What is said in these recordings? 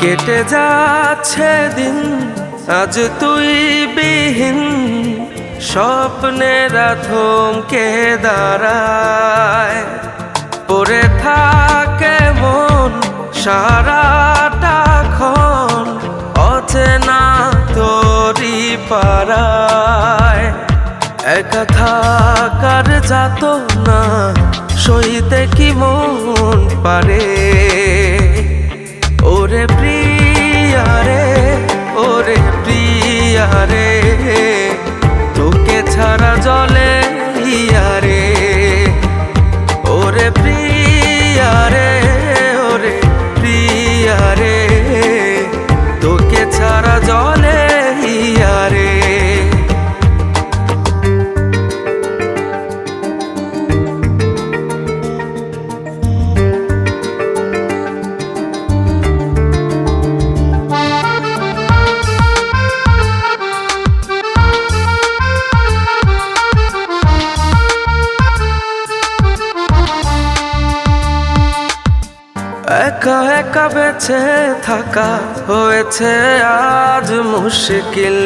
কেটে যাচ্ছে দিন, আজ তুই বিহীন, স্বপ্নেরা থমকে দাঁড়ায়। পড়ে থাকে মন সারাটাক্ষণ, অচেনা তোরি পাড়ায়। একা থাকার যাতনা সইতে কি মন পারে? ওরে প্রিয়া রে, ওরে প্রিয়া রে, তোকে ছাড়া জলে হিয়া রে। ওরে প্রিয়া রে, ওরে প্রিয়া রে, তোকে ছাড়া জলে হিয়া রে। একা একা বেঁচে থাকা হয়েছে আজ মুশকিল।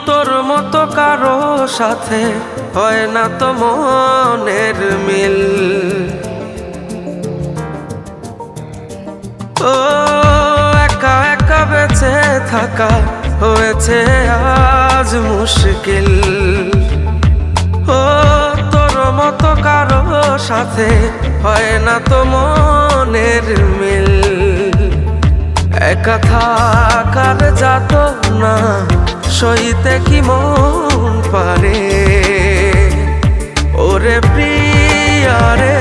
তোর মতো কারো সাথে হয় না তো মনের মিল। ও একা একা বেঁচে থাকা হয়েছে আজ মুশকিল। ও মতো কারো সাথে হয় না তো মনের মিল। একা থাকার যাতনা সইতে কি মন পারে? ওরে প্রিয়া রে,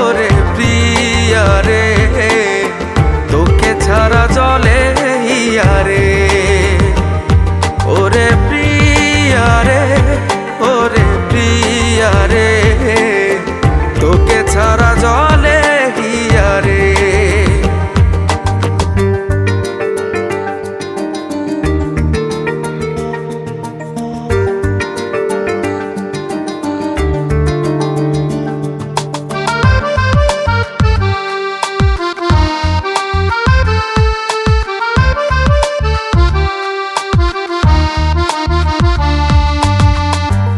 ওরে প্রিয়া রে, তোকে ছাড়া জলে হিয়া রে। ওরে প্রিয়া রে, ওরে প্রিয়া রে, তোকে ছাড়া জলে হিয়া রে।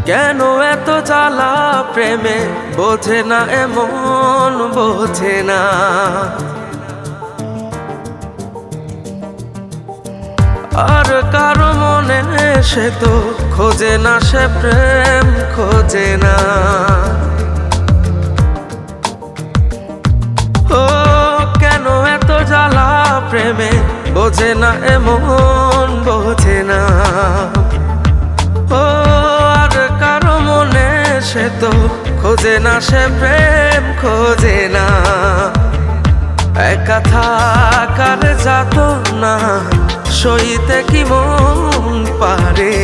কেন এত জ্বালা প্রেমে, বোঝে না এমন বোঝে না। আর কারো মনে সে তো খোঁজে না, সে প্রেম খোঁজে না। ও কেন এত জ্বালা প্রেমে, বোঝে না এমন বোঝে না। ও কারো মনে সে তো খোঁজে না, সে প্রেম খোঁজে না। একা থাকার যাতনা সইতে কি মন পারে?